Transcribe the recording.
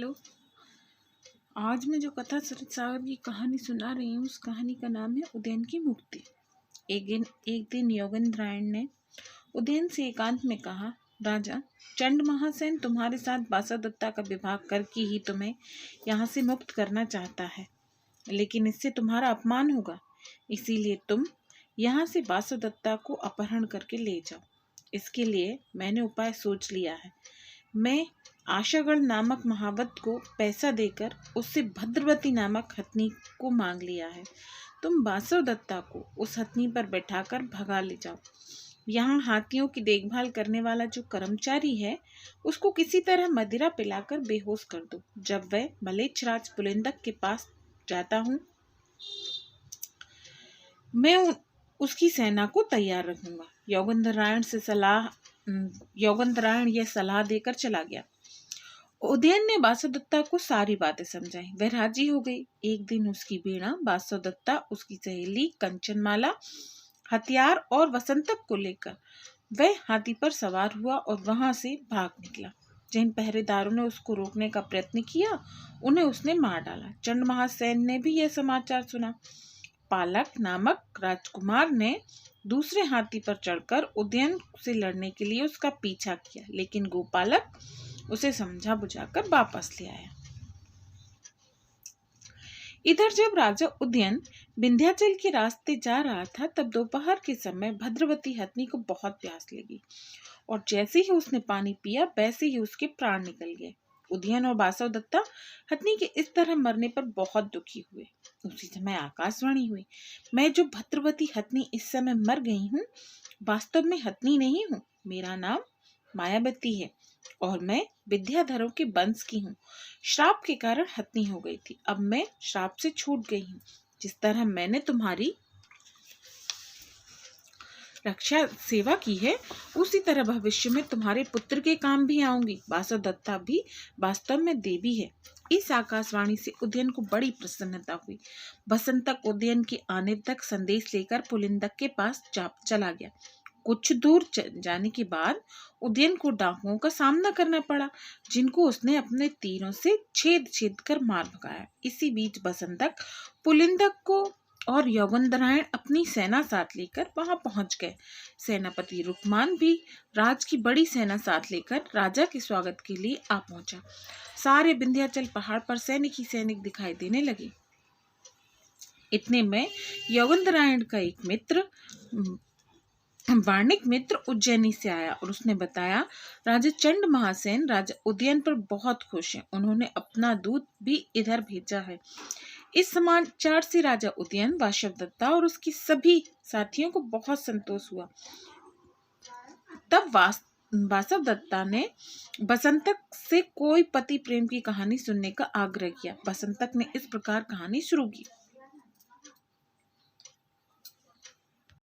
Hello. आज मैं जो कथा शरद सागर की कहानी सुना रही हूँ उस कहानी का नाम है उदयन की मुक्ति। एक दिन योगेंद्रायण ने उदयन से एकांत में कहा, राजा, चंड महासेन तुम्हारे साथ बासादत्ता का विवाह करके ही तुम्हें यहाँ से मुक्त करना चाहता है, लेकिन इससे तुम्हारा अपमान होगा। इसीलिए तुम यहाँ से बासादत्ता को अपहरण करके ले जाओ। इसके लिए मैंने उपाय सोच लिया है। मैं आशागढ़ नामक महावत को पैसा देकर उससे भद्रवती नामक हथनी को मांग लिया है। तुम बासवदत्ता को उस हथनी पर बैठाकर भगा ले जाओ। यहाँ हाथियों की देखभाल करने वाला जो कर्मचारी है उसको किसी तरह मदिरा पिलाकर बेहोश कर दो। जब वह मलेच्छराज पुलिंदक के पास जाता हूँ मैं उसकी सेना को तैयार रखूंगा। योगेंद्रायण यह सलाह देकर चला गया। उदयन ने बासवदत्ता को सारी बातें समझाई। वह राजी हो गई। एक दिन उसकी वीणा, बासवदत्ता, उसकी सहेली कंचनमाला, हथियार और वसंतक को लेकर वह हाथी पर सवार हुआ और वहां से भाग निकला। जिन पहरेदारों ने उसको रोकने का प्रयत्न किया उन्हें उसने मार डाला। चंड महासेन ने भी यह समाचार सुना। पालक नामक राजकुमार ने दूसरे हाथी पर चढ़कर उदयन से लड़ने के लिए उसका पीछा किया, लेकिन गोपालक उसे समझा बुझाकर वापस ले आया। इधर जब राजा उदयन विंध्याचल के रास्ते जा रहा था तब दोपहर के समय भद्रवती हथनी को बहुत प्यास लगी और जैसे ही उसने पानी पिया वैसे ही उसके प्राण निकल गए। उदयन और बासवदत्ता हथनी के इस तरह मरने पर बहुत दुखी हुए। उसी समय आकाशवाणी हुई, मैं जो भद्रवती हथनी इस समय मर गई हूँ वास्तव में हथनी नहीं हूँ। मेरा नाम मायावती है और मैं विद्याधरों के वंश की हूँ। श्राप के कारण हथनी हो गई थी। अब मैं श्राप से छूट गई हूँ। जिस तरह मैंने तुम्हारी रक्षा सेवा की है उसी तरह भविष्य में तुम्हारे पुत्र के काम भी आऊंगी। बासवदत्ता भी वास्तव में देवी है। इस आकाशवाणी से उदयन को बड़ी प्रसन्नता हुई। बसंतक उदयन के आने तक संदेश लेकर पुलिंदक के पास चला गया। कुछ दूर जाने के बाद उदयन को डाकुओं का सामना करना पड़ा, जिनको उसने अपने तीरों से छेद छेद कर मार भगाया। इसी बीच बसंतक पुलिंदक को और योगेंद्रायण अपनी सेना साथ लेकर वहां पहुंच गए। सेनापति रुकमान भी राज की बड़ी सेना साथ लेकर राजा के स्वागत के लिए आ पहुंचा। सारे विंध्याचल पहाड़ पर सैनिक ही सैनिक दिखाई देने लगे। इतने में योगेंद्रायण का एक मित्र वार्णिक मित्र उज्जैनी से आया और उसने बताया, राजा चंड महासेन राजा उदयन पर बहुत खुश हैं। उन्होंने अपना दूत भी इधर भेजा है। इस समाचार से राजा उदयन, बासवदत्ता और उसकी सभी साथियों को बहुत संतोष हुआ। तब बासवदत्ता ने बसंतक से कोई पति प्रेम की कहानी सुनने का आग्रह किया। बसंतक ने इस प्रकार कहानी शुरू की।